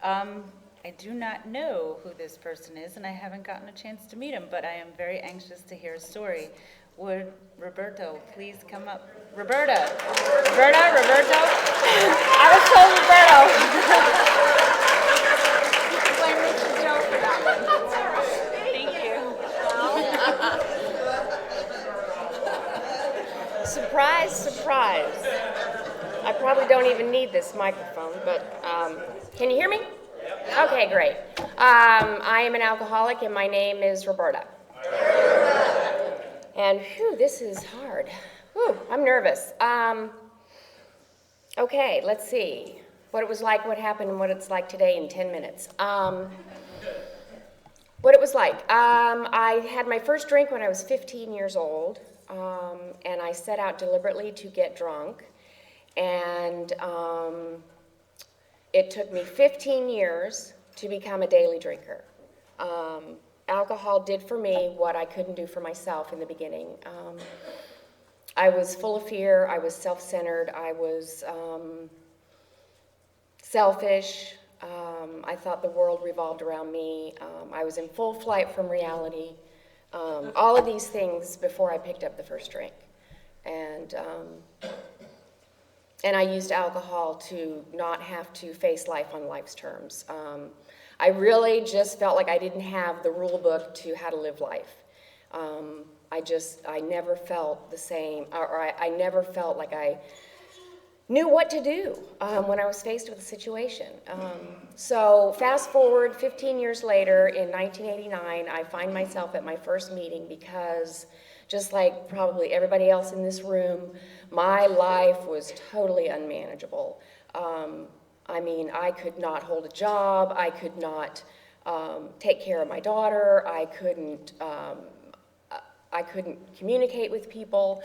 I do not know who this person is, and I haven't gotten a chance to meet him, but I am very anxious to hear his story. Would Roberto please come up? Roberta! Roberto? I was told Roberto. Blame Richey Joe for that one. Thank you. Surprise, surprise. I probably don't even need this microphone, but can you hear me? Okay, great. I am an alcoholic, and my name is Roberta. And whew, this is hard. Whew, I'm nervous. Okay, let's see what it was like, what happened, and what it's like today in 10 minutes. What it was like. I had my first drink when I was 15 years old, and I set out deliberately to get drunk. And it took me 15 years to become a daily drinker. Alcohol did for me what I couldn't do for myself in the beginning. I was full of fear, I was self-centered, I was selfish, I thought the world revolved around me, I was in full flight from reality, all of these things before I picked up the first drink. And I used alcohol to not have to face life on life's terms. I really just felt like I didn't have the rule book to how to live life. I never felt the same, or I never felt like I knew what to do when I was faced with a situation. So fast forward 15 years later, in 1989, I find myself at my first meeting because, just like probably everybody else in this room, my life was totally unmanageable. I mean, I could not hold a job, I could not take care of my daughter, I couldn't communicate with people,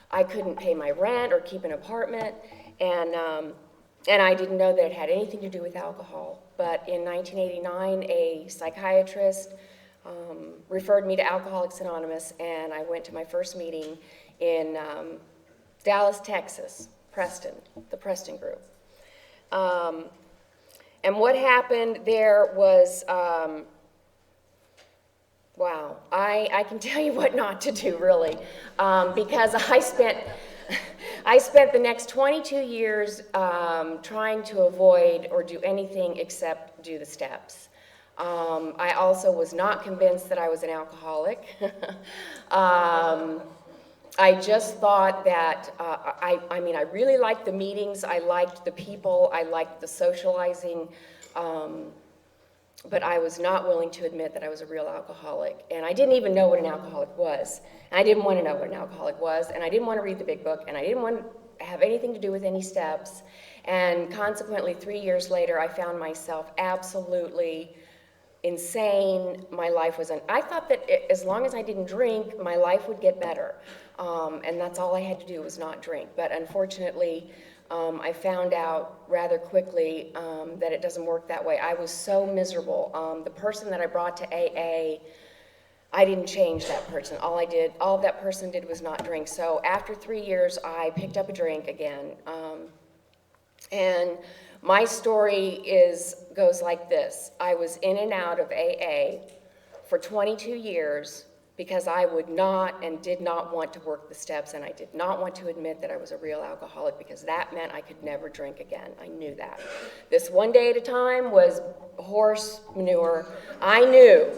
I couldn't pay my rent or keep an apartment, and I didn't know that it had anything to do with alcohol. But in 1989, a psychiatrist referred me to Alcoholics Anonymous, and I went to my first meeting in Dallas, Texas, Preston, the Preston group. And what happened there was, wow, I can tell you what not to do, really, because I spent the next 22 years trying to avoid or do anything except do the steps. I also was not convinced that I was an alcoholic. I just thought that, I mean, I really liked the meetings, I liked the people, I liked the socializing, but I was not willing to admit that I was a real alcoholic. And I didn't even know what an alcoholic was. And I didn't want to know what an alcoholic was, and I didn't want to read the big book, and I didn't want to have anything to do with any steps. And consequently, 3 years later, I found myself absolutely insane. My life was I thought that as long as I didn't drink, my life would get better. And that's all I had to do was not drink. But unfortunately, I found out rather quickly that it doesn't work that way. I was so miserable. The person that I brought to AA, I didn't change that person. All that person did was not drink. So after 3 years, I picked up a drink again. And my story goes like this. I was in and out of AA for 22 years because I would not and did not want to work the steps, and I did not want to admit that I was a real alcoholic because that meant I could never drink again. I knew that. This one day at a time was horse manure. I knew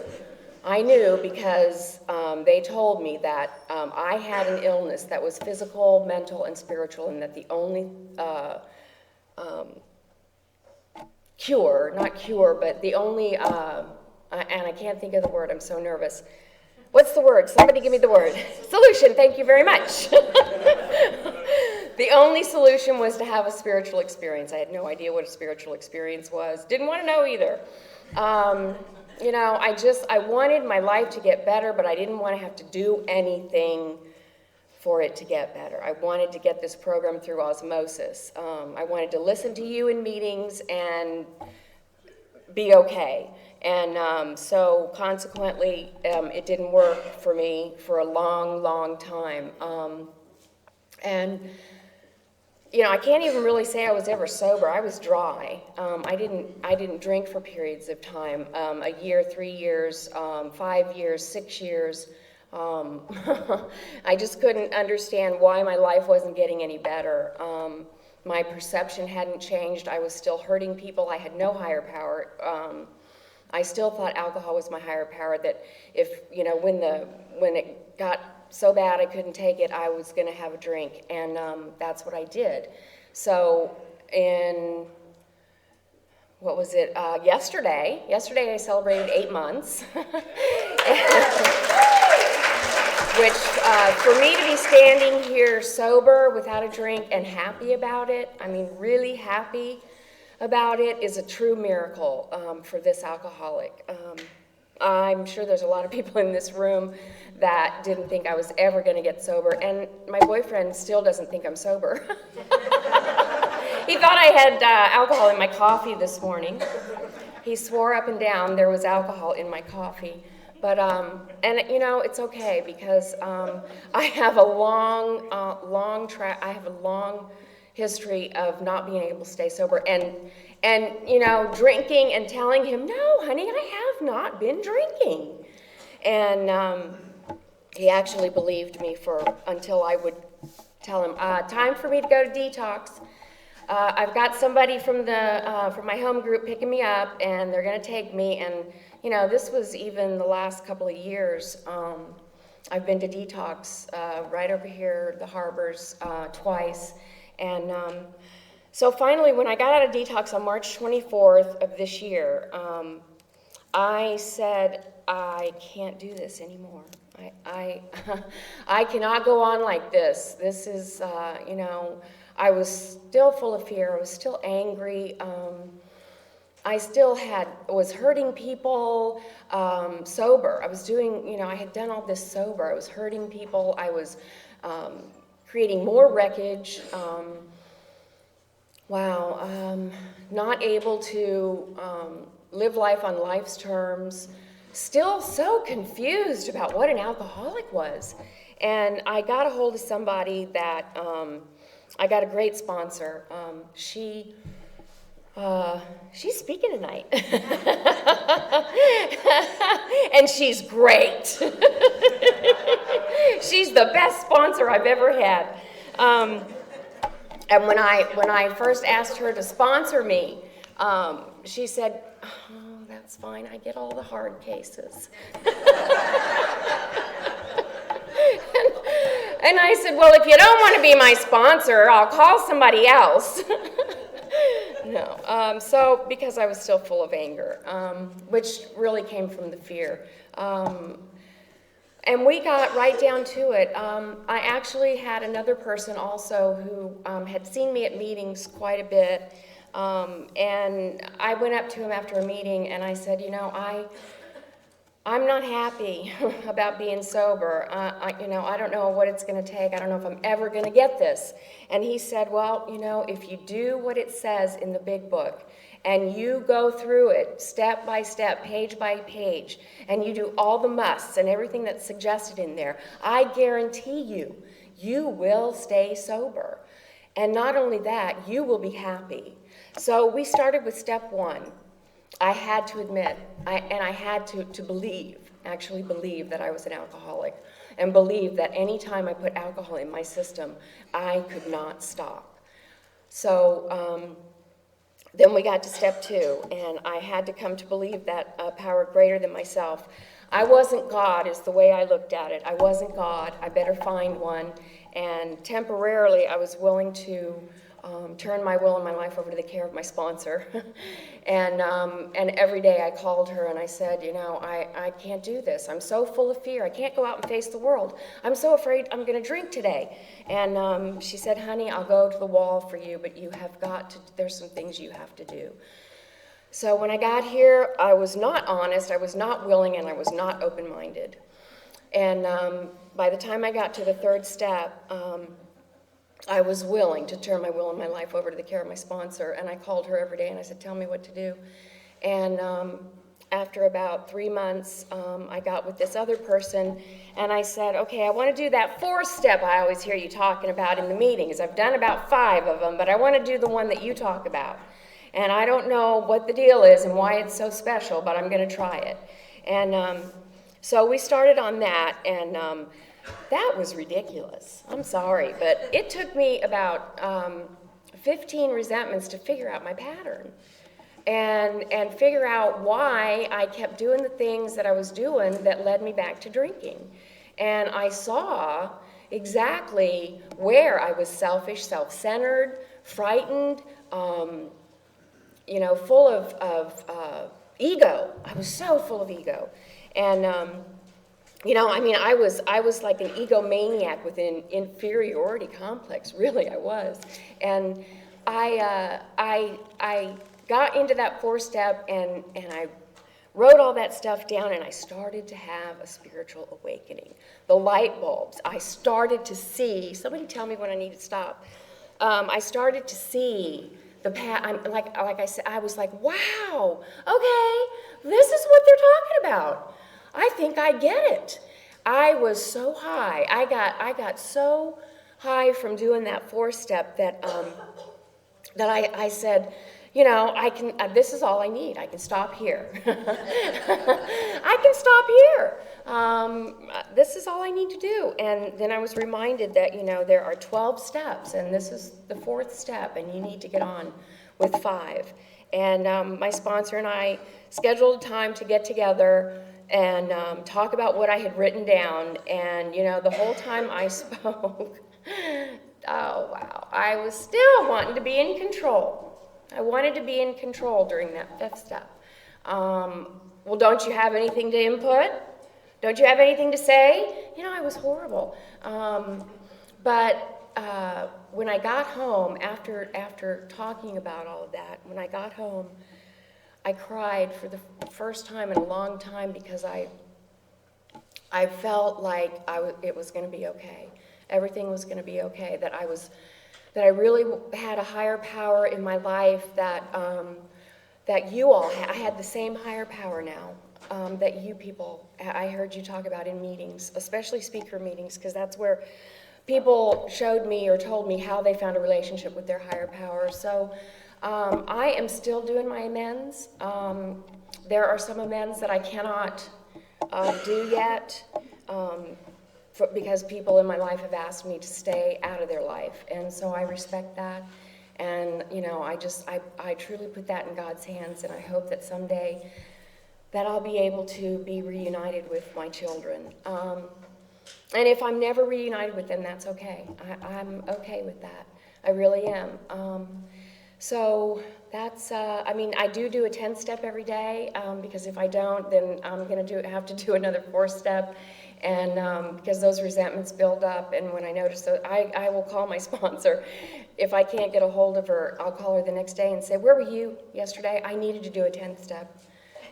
because they told me that I had an illness that was physical, mental, and spiritual, and that the only but the only, and I can't think of the word, I'm so nervous. What's the word? Somebody give me the word. Solution, thank you very much. The only solution was to have a spiritual experience. I had no idea what a spiritual experience was. Didn't want to know either. You know, I wanted my life to get better, but I didn't want to have to do anything for it to get better. I wanted to get this program through osmosis. I wanted to listen to you in meetings and be okay. And so consequently, it didn't work for me for a long, long time. And I can't even really say I was ever sober. I was dry. I didn't drink for periods of time, a year, 3 years, 5 years, 6 years. I just couldn't understand why my life wasn't getting any better. My perception hadn't changed. I was still hurting people. I had no higher power. I still thought alcohol was my higher power, that if, when it got so bad I couldn't take it, I was going to have a drink, and that's what I did. So what was it, yesterday I celebrated 8 months, which for me to be standing here sober without a drink and happy about it, really happy about it, is a true miracle for this alcoholic. I'm sure there's a lot of people in this room that didn't think I was ever going to get sober, and my boyfriend still doesn't think I'm sober. He thought I had alcohol in my coffee this morning. He swore up and down there was alcohol in my coffee. But, it's okay, because I have a long history of not being able to stay sober, and drinking and telling him, no, honey, I have not been drinking. And he actually believed me until I would tell him, time for me to go to detox. I've got somebody from my home group picking me up, and they're going to take me. And this was even the last couple of years. I've been to detox right over here, the Harbors, twice. And so finally, when I got out of detox on March 24th of this year, I said, I can't do this anymore. I cannot go on like this. This is, I was still full of fear. I was still angry. I still was hurting people sober. I was doing, I had done all this sober. I was hurting people. I was creating more wreckage. Not able to live life on life's terms. Still so confused about what an alcoholic was. And I got a hold of somebody that, I got a great sponsor. She's speaking tonight. And she's great. She's the best sponsor I've ever had. And when I first asked her to sponsor me, she said, oh, that's fine, I get all the hard cases. And I said, well, if you don't want to be my sponsor, I'll call somebody else. No, so because I was still full of anger, which really came from the fear. And we got right down to it. I actually had another person also who had seen me at meetings quite a bit, and I went up to him after a meeting and I said, I'm not happy about being sober. I don't know what it's going to take. I don't know if I'm ever going to get this. And he said, well, if you do what it says in the big book, and you go through it step by step, page by page, and you do all the musts and everything that's suggested in there, I guarantee you will stay sober. And not only that, you will be happy. So we started with step 1. I had to admit, I had to believe that I was an alcoholic, and believe that any time I put alcohol in my system, I could not stop. So then we got to step 2, and I had to come to believe that a power greater than myself. I wasn't God, is the way I looked at it. I wasn't God. I better find one. And temporarily, I was willing to turn my will and my life over to the care of my sponsor. And every day I called her and I said, I can't do this. I'm so full of fear. I can't go out and face the world. I'm so afraid I'm going to drink today. And she said, honey, I'll go to the wall for you, but you have got to, there's some things you have to do. So when I got here, I was not honest, I was not willing, and I was not open-minded. And by the time I got to the 3rd step, I was willing to turn my will and my life over to the care of my sponsor, and I called her every day and I said, tell me what to do. And after about 3 months, I got with this other person, and I said, okay, I want to do that 4th step I always hear you talking about in the meetings. I've done about 5 of them, but I want to do the one that you talk about. And I don't know what the deal is and why it's so special, but I'm going to try it. And so we started on that, and that was ridiculous. I'm sorry, but it took me about 15 resentments to figure out my pattern and figure out why I kept doing the things that I was doing that led me back to drinking. And I saw exactly where I was selfish, self-centered, frightened, full of ego. I was so full of ego. And I was like an egomaniac with an inferiority complex. Really, I was. And I got into that 4th step, and I wrote all that stuff down, and I started to have a spiritual awakening. The light bulbs. I started to see. Somebody tell me when I need to stop. I started to see the path. Like I said, I was like, wow. Okay, this is what they're talking about. I think I get it. I was so high. I got so high from doing that 4th step that I said, I can. This is all I need. I can stop here. I can stop here. This is all I need to do. And then I was reminded that there are 12 steps, and this is the 4th step, and you need to get on with 5. And my sponsor and I scheduled a time to get together and talk about what I had written down. And the whole time I spoke, oh wow, I was still wanting to be in control. I wanted to be in control during that 5th step. Well, don't you have anything to input? Don't you have anything to say? I was horrible. But when I got home, after talking about all of that, when I got home, I cried for the first time in a long time because I felt like it was going to be okay. Everything was going to be okay. That I really had a higher power in my life. That you all I had the same higher power now that you people I heard you talk about in meetings, especially speaker meetings, because that's where people showed me or told me how they found a relationship with their higher power. So I am still doing my amends. There are some amends that I cannot do yet because people in my life have asked me to stay out of their life. And so I respect that. And, I truly put that in God's hands, and I hope that someday that I'll be able to be reunited with my children. And if I'm never reunited with them, that's okay. I'm okay with that. I really am. So that's, I do a 10 step every day, because if I don't, then I'm going to have to do another 4 step, and because those resentments build up, and when I notice that, I will call my sponsor. If I can't get a hold of her, I'll call her the next day and say, where were you yesterday? I needed to do a 10th step.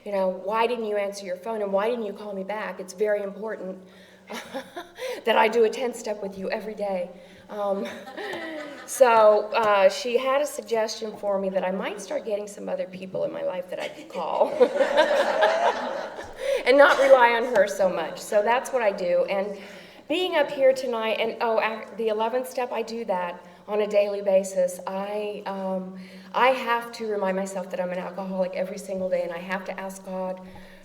Why didn't you answer your phone, and why didn't you call me back? It's very important that I do a 10th step with you every day. So she had a suggestion for me that I might start getting some other people in my life that I could call and not rely on her so much. So that's what I do. And being up here tonight, and the 11th step, I do that on a daily basis. I have to remind myself that I'm an alcoholic every single day, and I have to ask God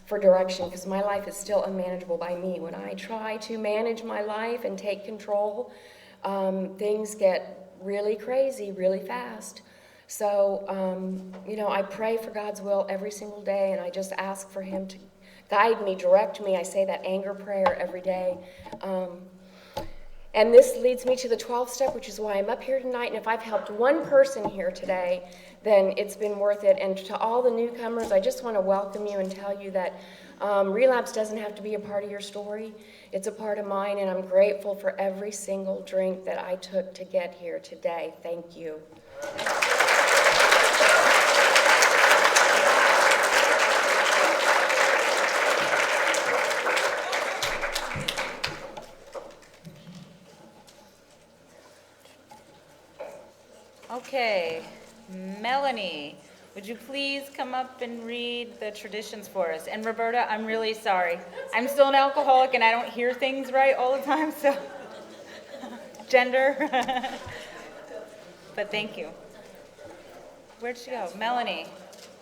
for direction, because my life is still unmanageable by me. When I try to manage my life and take control, things get really crazy really fast. So, I pray for God's will every single day, and I just ask for Him to guide me, direct me. I say that anger prayer every day. And this leads me to the 12th step, which is why I'm up here tonight. And if I've helped one person here today, then it's been worth it. And to all the newcomers, I just want to welcome you and tell you that relapse doesn't have to be a part of your story. It's a part of mine, and I'm grateful for every single drink that I took to get here today. Thank you. Okay, Melanie, would would you please come up and read the traditions for us? And Roberta, I'm really sorry. I'm still an alcoholic and I don't hear things right all the time, so gender. But thank you. Where'd she go? Melanie.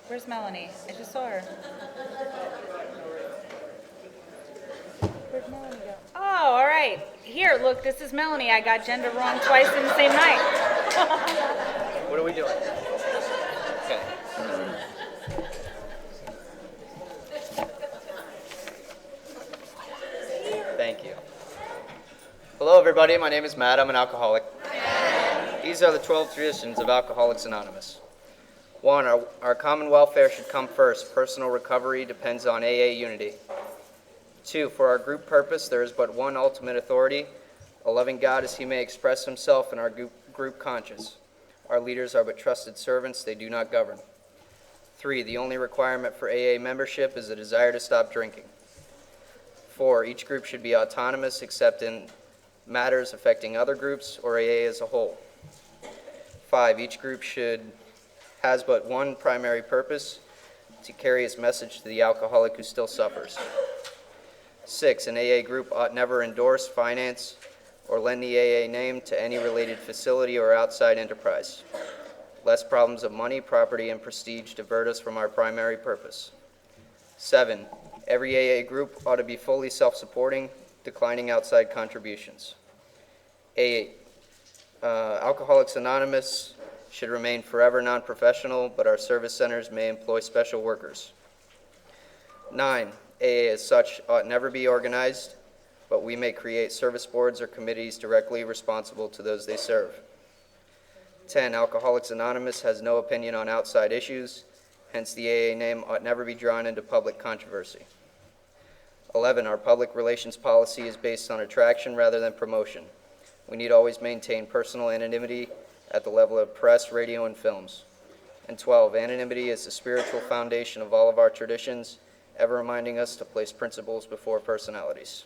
Where's Melanie? I just saw her. Where'd Melanie go? Oh, all right. Here, look, this is Melanie. I got gender wrong twice in the same night. What are we doing? Okay. Thank you. Hello, everybody. My name is Matt. I'm an alcoholic. These are the 12 traditions of Alcoholics Anonymous. 1, our common welfare should come first. Personal recovery depends on AA unity. 2, for our group purpose, there is but one ultimate authority, a loving God as he may express himself in our group conscience. Our leaders are but trusted servants, they do not govern. 3, the only requirement for AA membership is a desire to stop drinking. 4, each group should be autonomous except in matters affecting other groups or AA as a whole. 5, each group has but one primary purpose, to carry its message to the alcoholic who still suffers. 6, an AA group ought never endorse, finance, or lend the AA name to any related facility or outside enterprise. Lest problems of money, property, and prestige divert us from our primary purpose. 7, every AA group ought to be fully self-supporting, declining outside contributions. 8, Alcoholics Anonymous should remain forever non-professional, but our service centers may employ special workers. 9, AA as such ought never be organized, but we may create service boards or committees directly responsible to those they serve. 10, Alcoholics Anonymous has no opinion on outside issues, hence the AA name ought never be drawn into public controversy. 11, our public relations policy is based on attraction rather than promotion. We need always maintain personal anonymity at the level of press, radio, and films. And 12, anonymity is the spiritual foundation of all of our traditions, ever reminding us to place principles before personalities.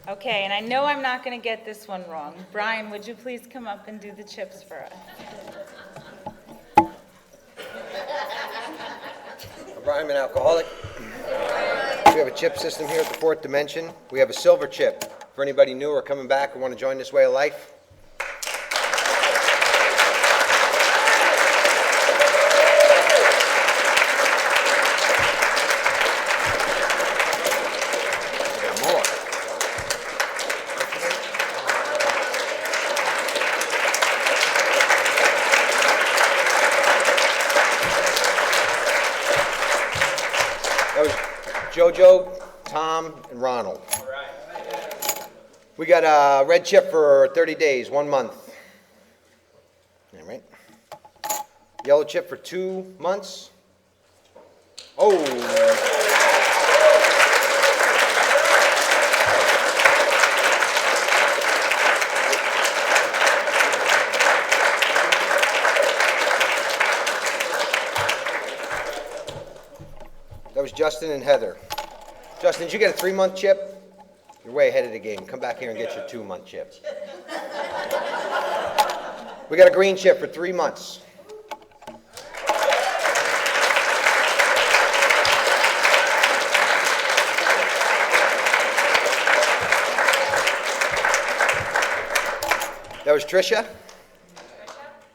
Okay, and I know I'm not going to get this one wrong. Brian, would you please come up and do the chips for us? Brian, I'm an alcoholic. We have a chip system here at the Fourth Dimension. We have a silver chip for anybody new or coming back and want to join this way of life. We got more. That was JoJo, Tom, and Ronald. All right. We got a red chip for 30 days, 1 month. All right. Yellow chip for 2 months. Oh. That was Justin and Heather. Justin, did you get a 3-month chip? You're way ahead of the game. Come back here and get your 2-month chip. We got a green chip for 3 months. That was Trisha.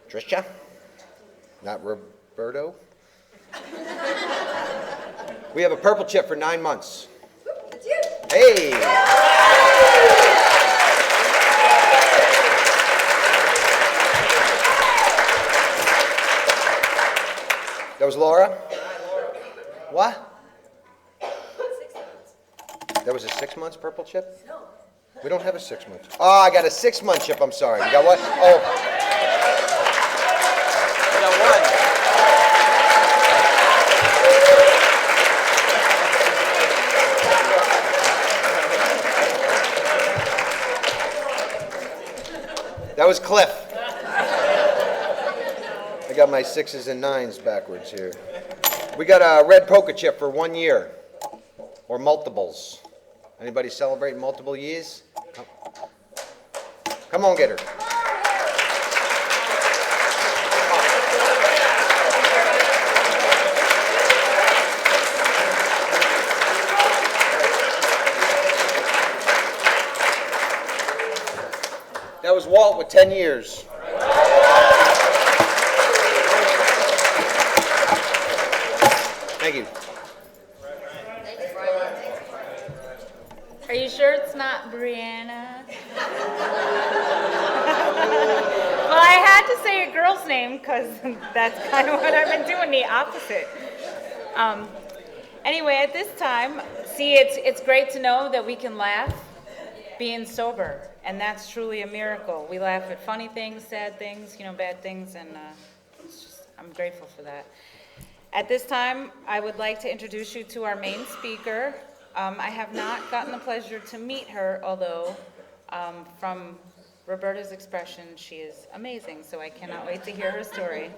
Trisha? Not Roberto. We have a purple chip for 9 months. That's you. Hey! That was Laura? What? That was a 6 months purple chip? No. We don't have a 6 month. Oh, I got a 6-month chip. I'm sorry. You got what? Oh. I got one. That was Cliff. I got my 6s and 9s backwards here. We got a red poker chip for 1 year, or multiples. Anybody celebrating multiple years? Come on, get her. That was Walt with 10 years. Thank you. Are you sure it's not Brianna? Well, I had to say a girl's name because that's kind of what I've been doing, the opposite. Anyway, at this time, see, it's great to know that we can laugh being sober, and that's truly a miracle. We laugh at funny things, sad things, bad things, and I'm grateful for that. At this time, I would like to introduce you to our main speaker. I have not gotten the pleasure to meet her, although from Roberta's expression, she is amazing, so I cannot wait to hear her story.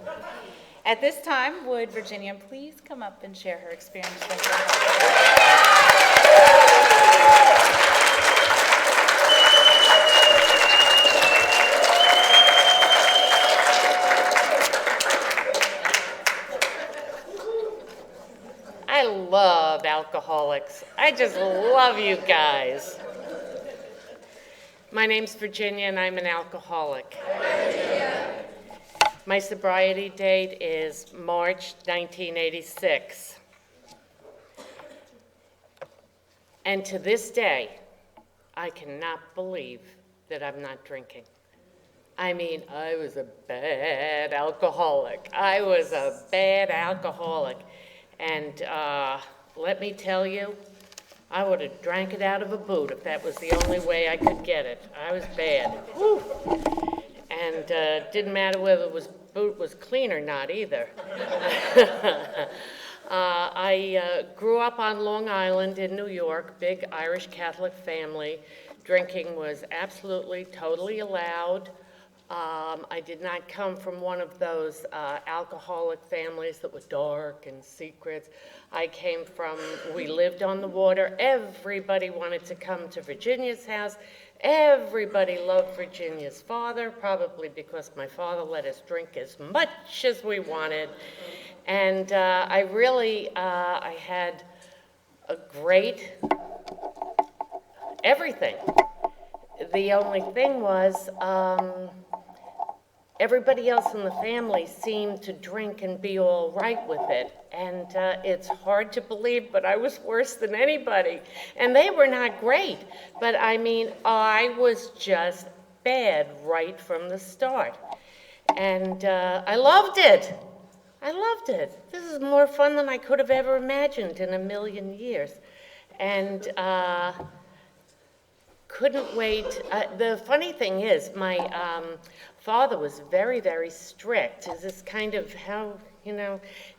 At this time, would Virginia please come up and share her experience with us? I love alcoholics. I just love you guys. My name's Virginia and I'm an alcoholic. My sobriety date is March 1986. And to this day, I cannot believe that I'm not drinking. I mean, I was a bad alcoholic. And let me tell you, I would have drank it out of a boot if that was the only way I could get it. I was bad. Whew. And didn't matter whether the boot was clean or not either. I grew up on Long Island in New York, big Irish Catholic family. Drinking was absolutely, totally allowed. I did not come from one of those alcoholic families that were dark and secrets. I came from, we lived on the water. Everybody wanted to come to Virginia's house. Everybody loved Virginia's father, probably because my father let us drink as much as we wanted. And I had a great everything. The only thing was, everybody else in the family seemed to drink and be all right with it. And it's hard to believe, but I was worse than anybody. And they were not great. But I mean, I was just bad right from the start. And I loved it. I loved it. This is more fun than I could have ever imagined in a million years. And couldn't wait. The funny thing is, my father was very, very strict. Is this kind of how,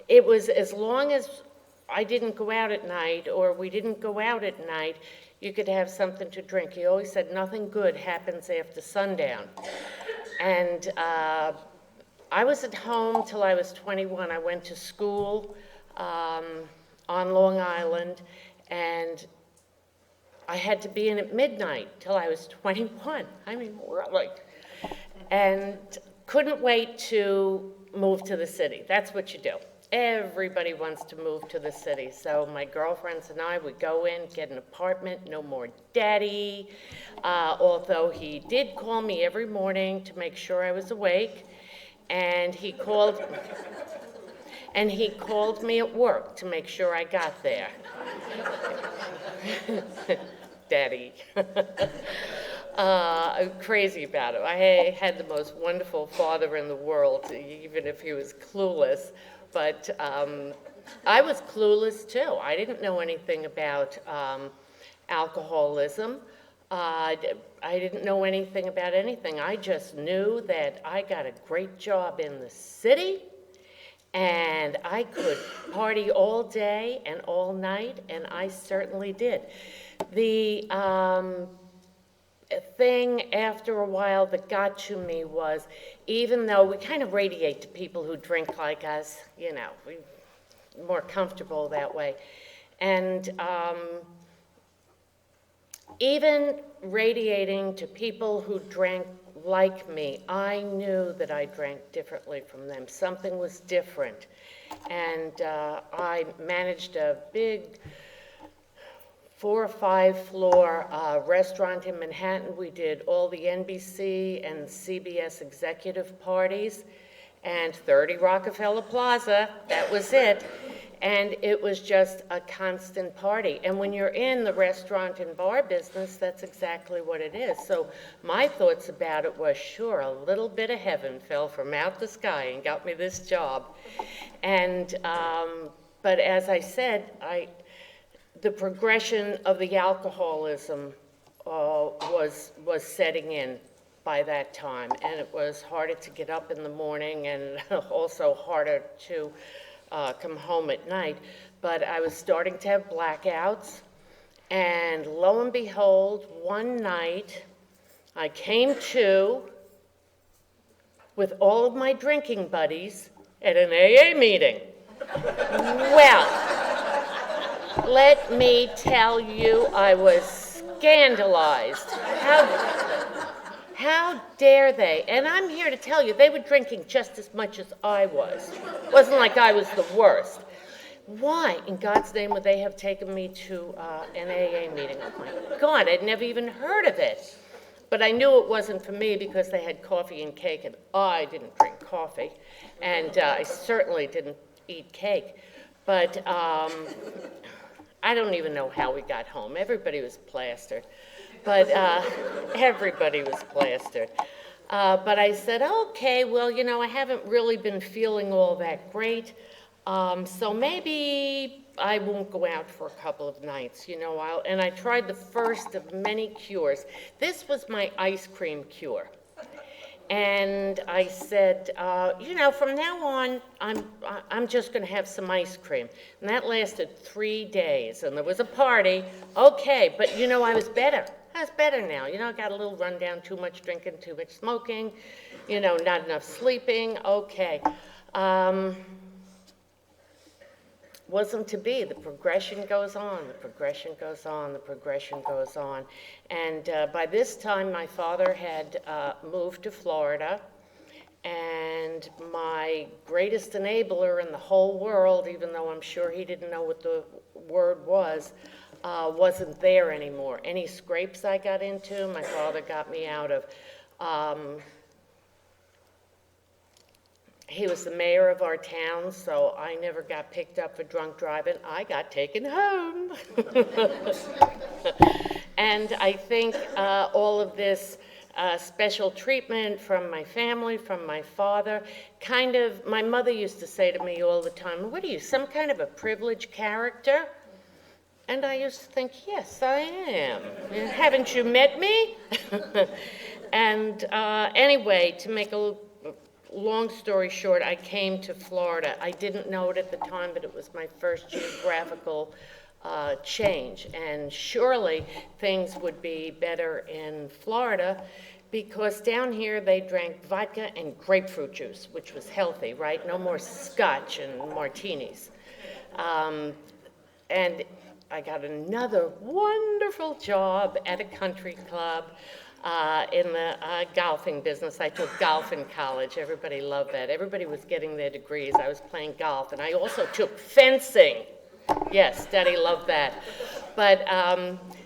it was as long as I didn't go out at night or we didn't go out at night, you could have something to drink. He always said nothing good happens after sundown. And I was at home till I was 21. I went to school on Long Island, and I had to be in at midnight till I was 21. I mean, really. And couldn't wait to move to the city. That's what you do. Everybody wants to move to the city. So my girlfriends and I would go in, get an apartment, no more daddy. Although he did call me every morning to make sure I was awake. And he called me at work to make sure I got there. Daddy. I'm crazy about it. I had the most wonderful father in the world, even if he was clueless. But I was clueless too. I didn't know anything about alcoholism. I didn't know anything about anything. I just knew that I got a great job in the city, and I could party all day and all night, and I certainly did. The thing after a while that got to me was, even though we kind of radiate to people who drink like us, we're more comfortable that way. And even radiating to people who drank like me. I knew that I drank differently from them. Something was different. And I managed a big 4 or 5 floor restaurant in Manhattan. We did all the NBC and CBS executive parties, and 30 Rockefeller Plaza, that was it. And it was just a constant party. And when you're in the restaurant and bar business, that's exactly what it is. So my thoughts about it was, sure, a little bit of heaven fell from out the sky and got me this job. And, but as I said, the progression of the alcoholism was setting in by that time, and it was harder to get up in the morning and also harder to come home at night. But I was starting to have blackouts, and lo and behold, one night I came to with all of my drinking buddies at an AA meeting. Well, let me tell you, I was scandalized. How dare they? And I'm here to tell you, they were drinking just as much as I was. It wasn't like I was the worst. Why, in God's name, would they have taken me to an AA meeting? Oh my God, I'd never even heard of it. But I knew it wasn't for me because they had coffee and cake, and I didn't drink coffee. And I certainly didn't eat cake. But I don't even know how we got home. Everybody was plastered. But everybody was plastered. But I said, okay, well, you know, I haven't really been feeling all that great. So maybe I won't go out for a couple of nights, you know. And I tried the first of many cures. This was my ice cream cure. And I said, you know, from now on, I'm just going to have some ice cream. And that lasted 3 days. And there was a party. Okay, but, you know, I was better. I was better now. You know, I got a little rundown, too much drinking, too much smoking, you know, not enough sleeping. Okay. Wasn't to be. The progression goes on, the progression goes on, the progression goes on. And by this time, my father had moved to Florida, and my greatest enabler in the whole world, even though I'm sure he didn't know what the word was, wasn't there anymore. Any scrapes I got into, my father got me out of. He was the mayor of our town, so I never got picked up for drunk driving. I got taken home. And I think all of this special treatment from my family, from my father, kind of, my mother used to say to me all the time, what are you, some kind of a privileged character? And I used to think, yes, I am. Haven't you met me? And anyway, to make a long story short, I came to Florida. I didn't know it at the time, but it was my first geographical change. And surely things would be better in Florida because down here they drank vodka and grapefruit juice, which was healthy, right? No more scotch and martinis. And I got another wonderful job at a country club. In the golfing business. I took golf in college. Everybody loved that. Everybody was getting their degrees. I was playing golf, and I also took fencing. Yes, Daddy loved that. But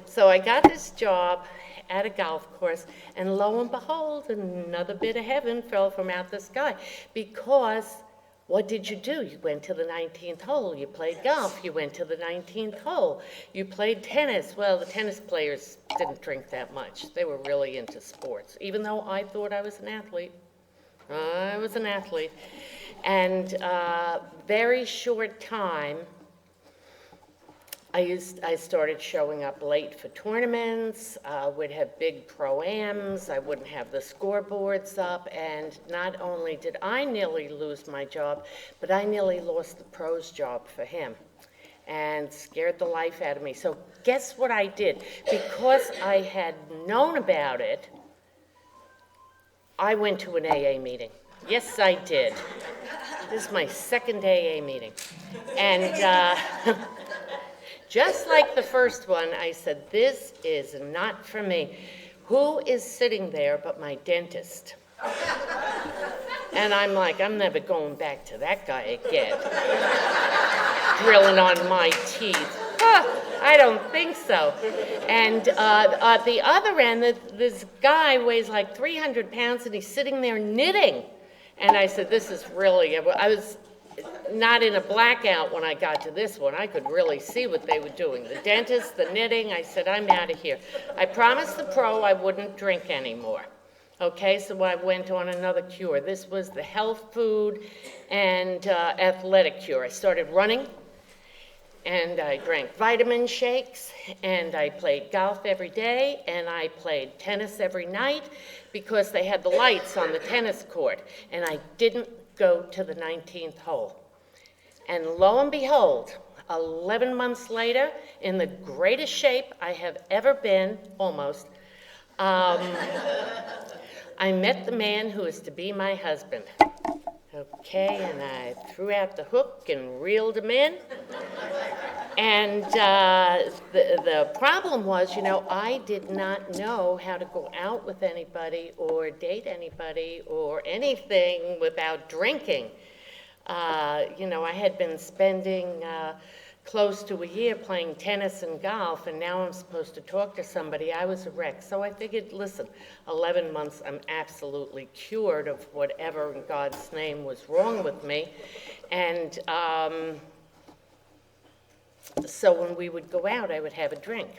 so I got this job at a golf course, and lo and behold, another bit of heaven fell from out the sky. Because what did you do? You went to the 19th hole. You played golf. You went to the 19th hole. You played tennis. Well, the tennis players didn't drink that much. They were really into sports, even though I thought I was an athlete. I was an athlete. And very short time, I started showing up late for tournaments, would have big pro-ams, I wouldn't have the scoreboards up, and not only did I nearly lose my job, but I nearly lost the pro's job for him, and scared the life out of me. So guess what I did? Because I had known about it, I went to an AA meeting. Yes, I did. This is my second AA meeting. And just like the first one, I said, this is not for me. who is sitting there but my dentist? And I'm like, I'm never going back to that guy again. Drilling on my teeth. Huh, I don't think so. And at the other end, this guy weighs like 300 pounds and he's sitting there knitting. And I said, this is really, I was not in a blackout when I got to this one. I could really see what they were doing. The dentist, the knitting, I said, I'm out of here. I promised the pro I wouldn't drink anymore. Okay, so I went on another cure. This was the health food and athletic cure. I started running, and I drank vitamin shakes, and I played golf every day, and I played tennis every night because they had the lights on the tennis court, and I didn't go to the 19th hole. And lo and behold, 11 months later, in the greatest shape I have ever been, almost, I met the man who is to be my husband. Okay, and I threw out the hook and reeled him in. And the problem was, you know, I did not know how to go out with anybody or date anybody or anything without drinking. You know, I had been spending close to a year playing tennis and golf, and now I'm supposed to talk to somebody. I was a wreck. So I figured, listen, 11 months, I'm absolutely cured of whatever in God's name was wrong with me. And so when we would go out, I would have a drink,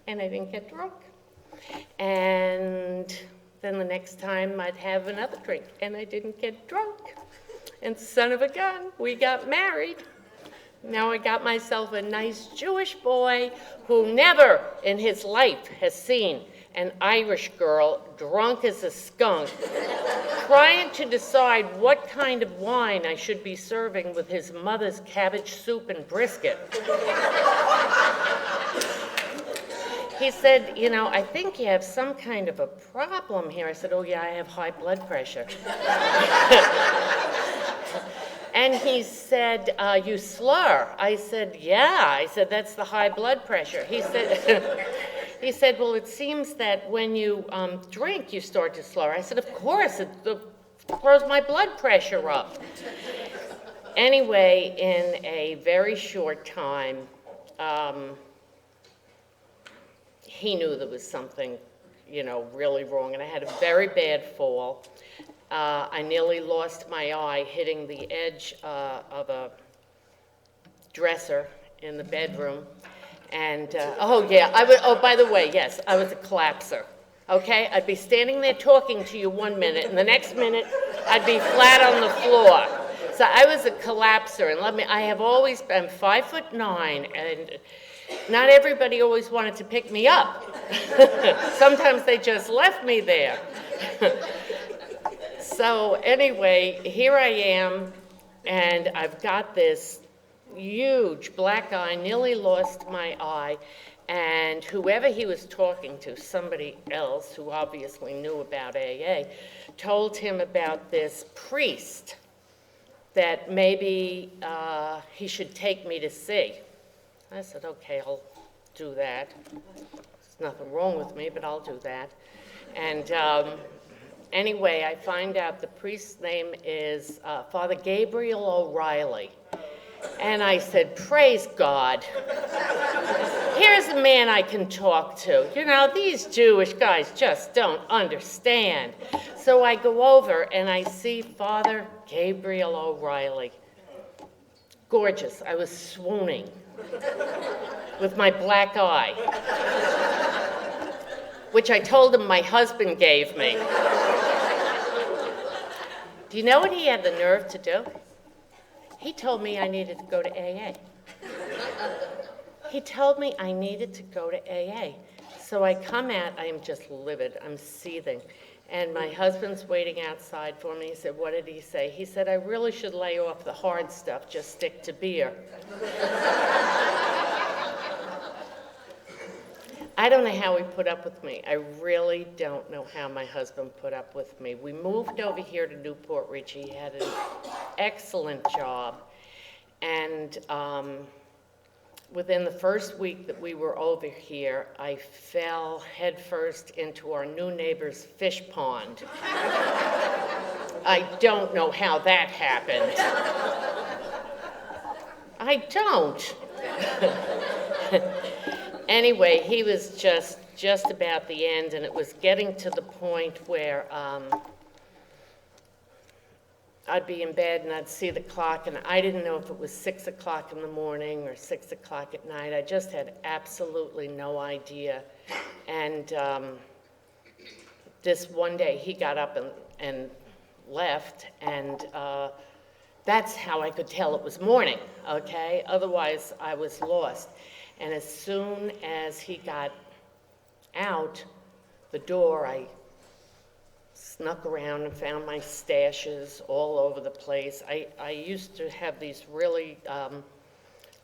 and I didn't get drunk. And then the next time I'd have another drink, and I didn't get drunk. And son of a gun, we got married. Now I got myself a nice Jewish boy who never in his life has seen an Irish girl drunk as a skunk, trying to decide what kind of wine I should be serving with his mother's cabbage soup and brisket. He said, you know, I think you have some kind of a problem here. I said, oh yeah, I have high blood pressure. And he said, you slur. I said, yeah. I said, that's the high blood pressure. He said, he said, well, it seems that when you drink, you start to slur. I said, of course, it throws my blood pressure up. Anyway, in a very short time, he knew there was something, you know, really wrong, and I had a very bad fall. I nearly lost my eye hitting the edge of a dresser in the bedroom. And, oh yeah, oh, by the way, yes, I was a collapser, okay? I'd be standing there talking to you 1 minute, and the next minute, I'd be flat on the floor. So I was a collapser, and I have always been 5'9", and not everybody always wanted to pick me up. Sometimes they just left me there. So anyway, here I am, and I've got this huge black eye, nearly lost my eye, and whoever he was talking to, somebody else who obviously knew about AA, told him about this priest that maybe he should take me to see. I said, okay, I'll do that. There's nothing wrong with me, but I'll do that. And anyway, I find out the priest's name is Father Gabriel O'Reilly. And I said, praise God. Here's a man I can talk to. You know, these Jewish guys just don't understand. So I go over and I see Father Gabriel O'Reilly. Gorgeous. I was swooning with my black eye, which I told him my husband gave me. Do you know what he had the nerve to do? He told me I needed to go to AA. He told me I needed to go to AA. So I come out, I am just livid, I'm seething. And my husband's waiting outside for me. He said, what did he say? He said, I really should lay off the hard stuff, just stick to beer. I don't know how he put up with me. I really don't know how my husband put up with me. We moved over here to Newport Richey. He had an excellent job. And within the first week that we were over here, I fell headfirst into our new neighbor's fish pond. I don't know how that happened. I don't. Anyway, he was just about the end, and it was getting to the point where I'd be in bed and I'd see the clock, and I didn't know if it was 6 o'clock in the morning or 6 o'clock at night. I just had absolutely no idea. And this one day, he got up and left, and that's how I could tell it was morning, okay? Otherwise, I was lost. And as soon as he got out the door, I snuck around and found my stashes all over the place. I used to have these really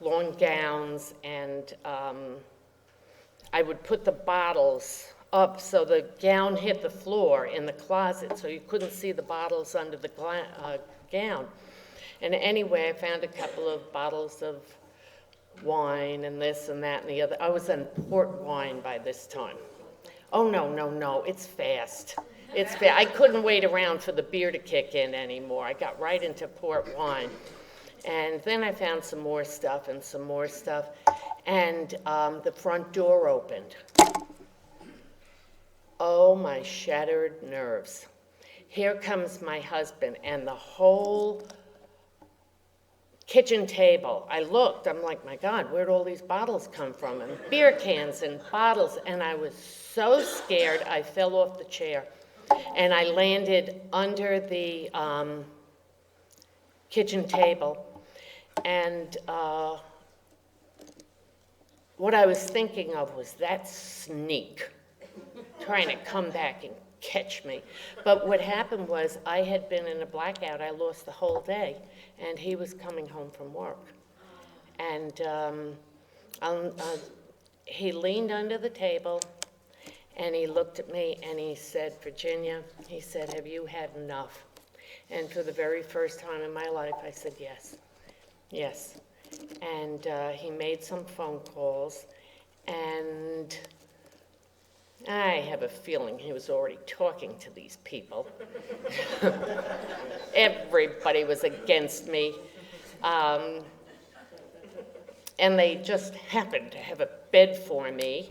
long gowns, and I would put the bottles up so the gown hit the floor in the closet, so you couldn't see the bottles under the gown. And anyway, I found a couple of bottles of wine and this and that and the other. I was in port wine by this time. Oh, no, it's fast. It's fast. I couldn't wait around for the beer to kick in anymore. I got right into port wine. And then I found some more stuff and some more stuff. And the front door opened. Oh, my shattered nerves. Here comes my husband, and the whole kitchen table. I looked, I'm like, my God, where'd all these bottles come from? And beer cans and bottles, and I was so scared I fell off the chair. And I landed under the kitchen table. And what I was thinking of was that sneak trying to come back and catch me. But what happened was I had been in a blackout. I lost the whole day, and he was coming home from work. And he leaned under the table, and he looked at me, and he said, Virginia, he said, have you had enough? And for the very first time in my life, I said, yes. And he made some phone calls, and I have a feeling he was already talking to these people. Everybody was against me. And they just happened to have a bed for me.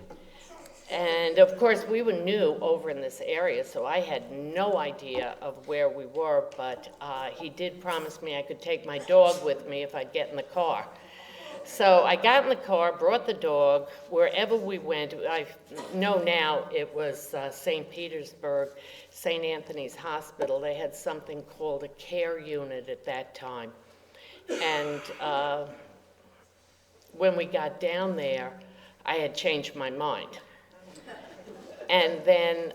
And of course, we were new over in this area, so I had no idea of where we were, but he did promise me I could take my dog with me if I'd get in the car. So I got in the car, brought the dog, wherever we went. I know now it was St. Petersburg, St. Anthony's Hospital. They had something called a care unit at that time. And when we got down there, I had changed my mind. And then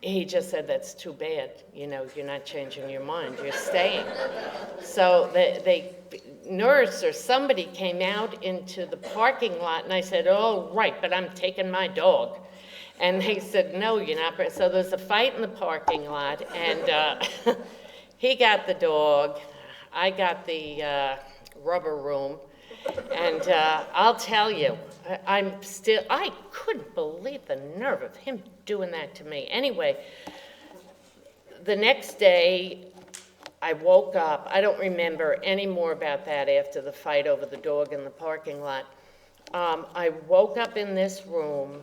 he just said, that's too bad. You know, you're not changing your mind, you're staying. So the nurse or somebody came out into the parking lot, and I said, oh, right, but I'm taking my dog. And they said, no, you're not. So there's a fight in the parking lot, and he got the dog, I got the rubber room, and I'll tell you, I couldn't believe the nerve of him doing that to me. Anyway, the next day, I woke up. I don't remember any more about that after the fight over the dog in the parking lot. I woke up in this room,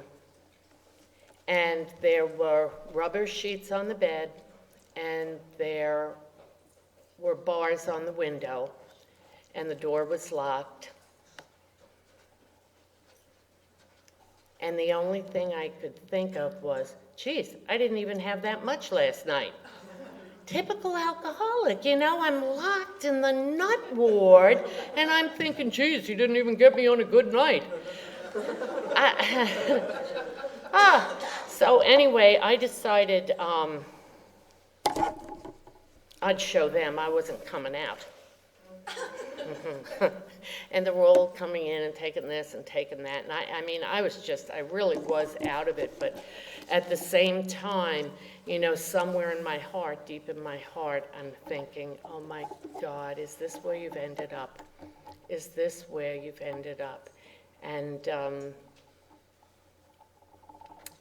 and there were rubber sheets on the bed, and there were bars on the window, and the door was locked. And the only thing I could think of was, geez, I didn't even have that much last night. Typical alcoholic, you know, I'm locked in the nut ward, and I'm thinking, geez, he didn't even get me on a good night. So anyway, I decided I'd show them I wasn't coming out. And they were all coming in and taking this and taking that. And I mean, I really was out of it. But at the same time, you know, somewhere in my heart, deep in my heart, I'm thinking, oh my God, is this where you've ended up? is this where you've ended up? And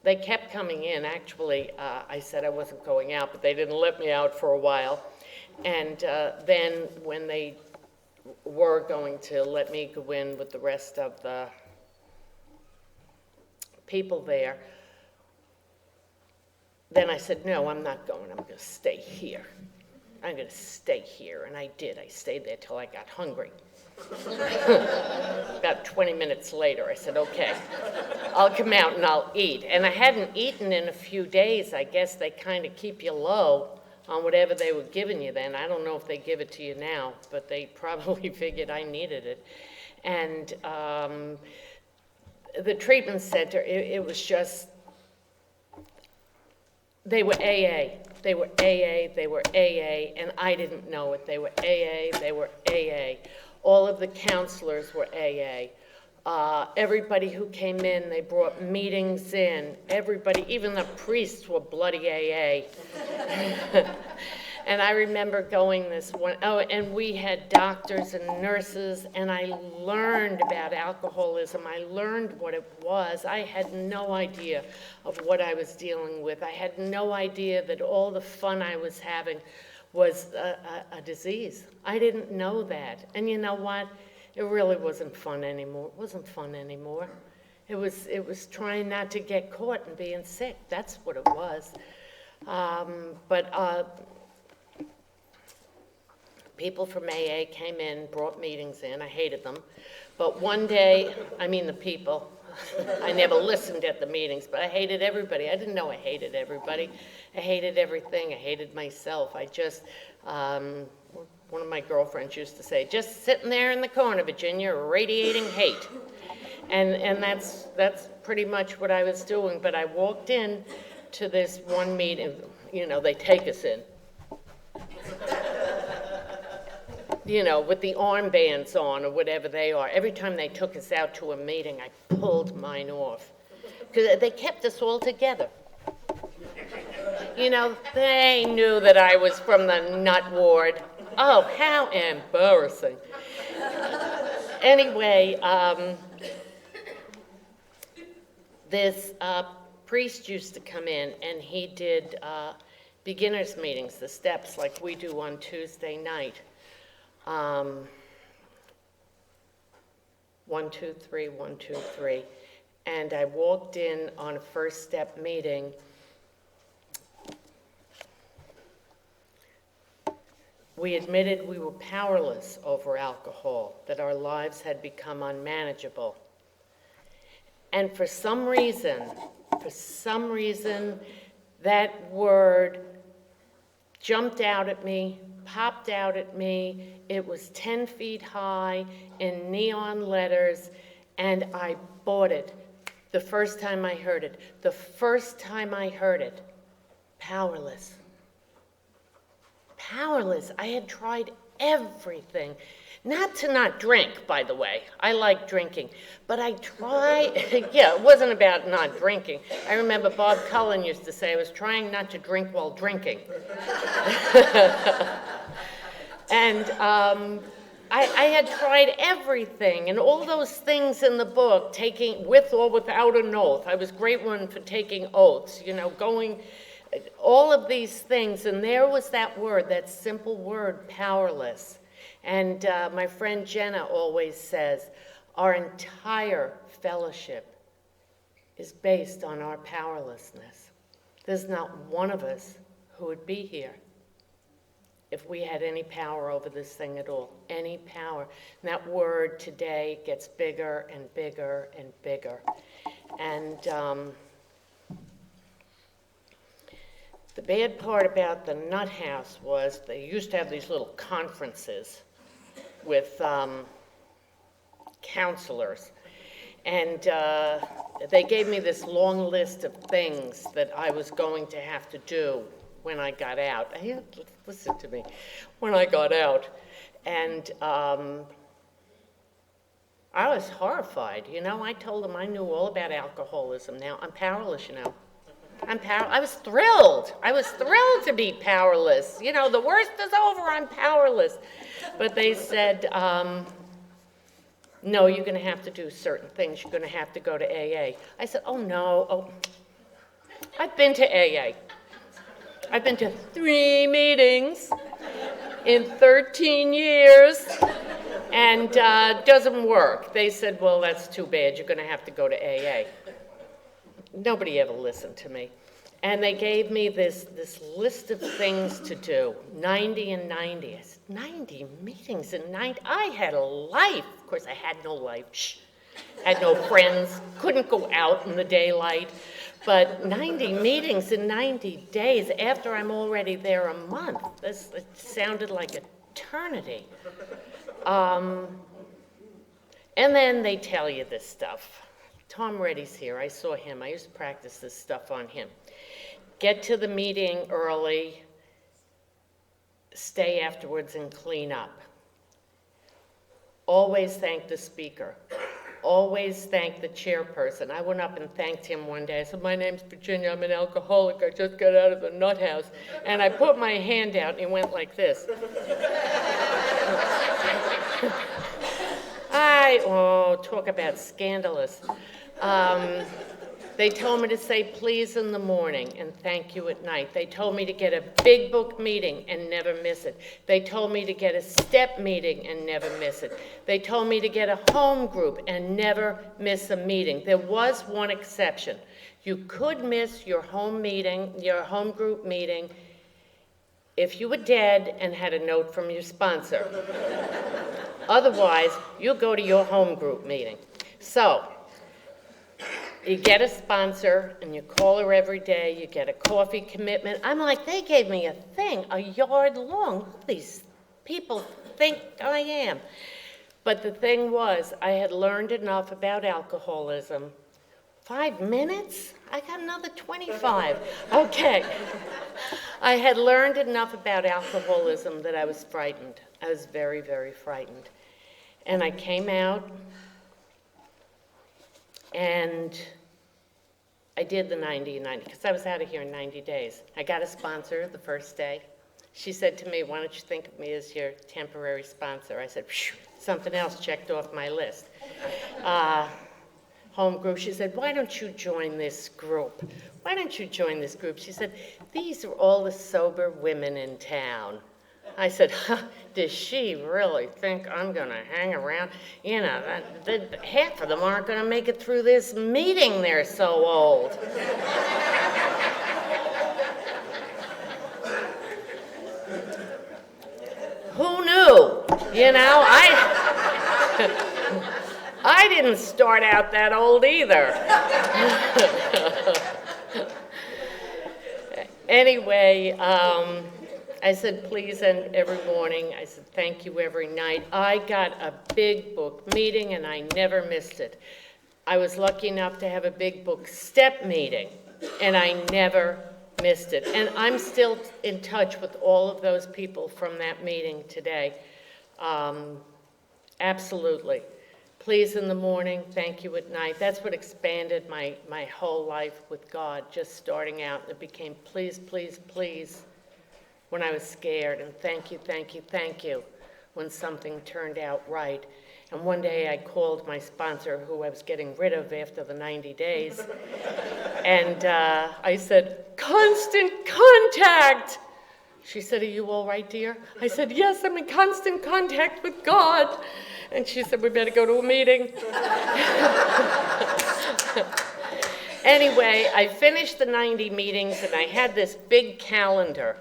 they kept coming in. Actually, I said I wasn't going out, but they didn't let me out for a while. And then when they were going to let me go in with the rest of the people there, then I said, no, I'm not going. I'm going to stay here. I'm going to stay here. And I did. I stayed there till I got hungry. About 20 minutes later, I said, okay, I'll come out and I'll eat. And I hadn't eaten in a few days. I guess they kind of keep you low on whatever they were giving you then. I don't know if they give it to you now, but they probably figured I needed it. And the treatment center, it was just, they were AA. They were AA, they were AA, and I didn't know it. They were AA, they were AA. All of the counselors were AA. Everybody who came in, they brought meetings in. Everybody, even the priests were bloody AA. And I remember going this one, oh, and we had doctors and nurses, and I learned about alcoholism. I learned what it was. I had no idea of what I was dealing with. I had no idea that all the fun I was having was a disease. I didn't know that. And you know what? It really wasn't fun anymore. It wasn't fun anymore. It was trying not to get caught and being sick. That's what it was. People from AA came in, brought meetings in. I hated them. But one day, I mean the people, I never listened at the meetings, but I hated everybody. I didn't know I hated everybody. I hated everything. I hated myself. I just, one of my girlfriends used to say, just sitting there in the corner, Virginia, radiating hate. And that's pretty much what I was doing. But I walked in to this one meeting, you know, they take us in. You know, with the armbands on or whatever they are. Every time they took us out to a meeting, I pulled mine off. Because they kept us all together. You know, they knew that I was from the nut ward. Oh, how embarrassing. Anyway, this priest used to come in, and he did beginners meetings, the steps like we do on Tuesday night. 1, 2, 3, 1, 2, 3. And I walked in on a first step meeting. We admitted we were powerless over alcohol, that our lives had become unmanageable. And for some reason, that word jumped out at me, popped out at me. It was 10 feet high in neon letters, and I bought it the first time I heard it. The first time I heard it, powerless. Powerless. I had tried everything. Not to not drink, by the way. I like drinking. But I tried, yeah, it wasn't about not drinking. I remember Bob Cullen used to say, I was trying not to drink while drinking. And I had tried everything, and all those things in the book, taking with or without an oath. I was a great one for taking oaths, you know, going, all of these things, and there was that word, that simple word, powerless. And my friend Jenna always says, our entire fellowship is based on our powerlessness. There's not one of us who would be here if we had any power over this thing at all, any power. And that word today gets bigger and bigger and bigger. And the bad part about the Nut House was they used to have these little conferences with counselors. And they gave me this long list of things that I was going to have to do when I got out. Listen to me. When I got out. And I was horrified, you know. I told them I knew all about alcoholism now. I'm powerless, you know. I was thrilled. I was thrilled to be powerless. You know, the worst is over, I'm powerless. But they said, No, you're going to have to do certain things. You're going to have to go to AA. I said, oh, no. Oh, I've been to AA. I've been to 3 meetings in 13 years, and doesn't work. They said, well, that's too bad. You're going to have to go to AA. Nobody ever listened to me. And they gave me this list of things to do, 90 and 90. I said, 90 meetings in 90? I had a life. Of course, I had no life. Shh. Had no friends, couldn't go out in the daylight. But 90 meetings in 90 days after I'm already there a month. It sounded like eternity. And then they tell you this stuff. Tom Reddy's here. I saw him. I used to practice this stuff on him. Get to the meeting early, stay afterwards and clean up. Always thank the speaker. Always thank the chairperson. I went up and thanked him one day. I said, my name's Virginia, I'm an alcoholic, I just got out of the nut house. And I put my hand out and it went like this. Talk about scandalous. They told me to say please in the morning and thank you at night. They told me to get a big book meeting and never miss it. They told me to get a step meeting and never miss it. They told me to get a home group and never miss a meeting. There was one exception. You could miss your home meeting, your home group meeting, if you were dead and had a note from your sponsor. Otherwise, you'll go to your home group meeting. So, you get a sponsor, and you call her every day, you get a coffee commitment. I'm like, they gave me a thing a yard long. Who these people think I am? But the thing was, I had learned enough about alcoholism. 5 minutes? I got another 25. Okay. I had learned enough about alcoholism that I was frightened. I was very, very frightened. And I came out, and I did the 90 and 90, because I was out of here in 90 days. I got a sponsor the first day. She said to me, why don't you think of me as your temporary sponsor? I said, something else checked off my list. Home group, she said, why don't you join this group? Why don't you join this group? She said, these are all the sober women in town. I said, does she really think I'm going to hang around? You know, half of them aren't going to make it through this meeting. They're so old. Who knew? You know, I didn't start out that old either. Anyway, I said please and every morning. I said thank you every night. I got a big book meeting and I never missed it. I was lucky enough to have a big book step meeting and I never missed it. And I'm still in touch with all of those people from that meeting today. Absolutely. Please in the morning, thank you at night. That's what expanded my whole life with God, just starting out. It became please, please, please when I was scared, and thank you, thank you, thank you when something turned out right. And one day I called my sponsor, who I was getting rid of after the 90 days, and I said, constant contact. She said, are you all right, dear? I said, yes, I'm in constant contact with God. And she said, we better go to a meeting. Anyway, I finished the 90 meetings, and I had this big calendar.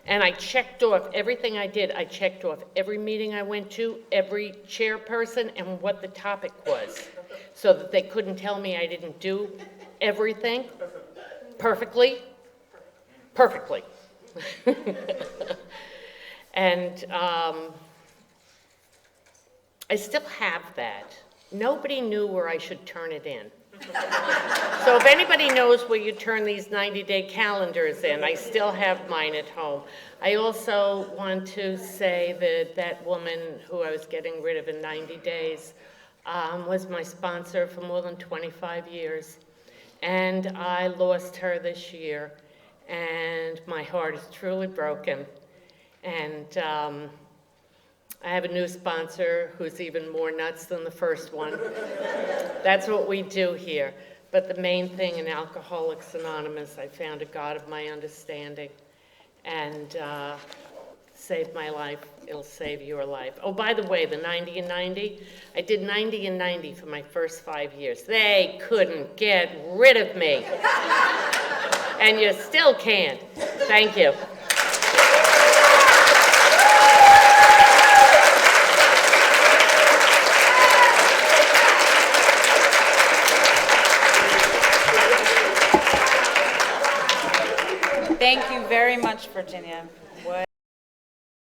And I checked off everything I did. I checked off every meeting I went to, every chairperson, and what the topic was, so that they couldn't tell me I didn't do everything perfectly. And I still have that. Nobody knew where I should turn it in. So if anybody knows where you turn these 90-day calendars in, I still have mine at home. I also want to say that that woman who I was getting rid of in 90 days was my sponsor for more than 25 years. And I lost her this year, and my heart is truly broken. And I have a new sponsor who's even more nuts than the first one. That's what we do here. But the main thing in Alcoholics Anonymous, I found a God of my understanding, and saved my life. It'll save your life. Oh, by the way, the 90 and 90, I did 90 and 90 for my first 5 years. They couldn't get rid of me. And you still can't. Thank you. Thank you very much, Virginia.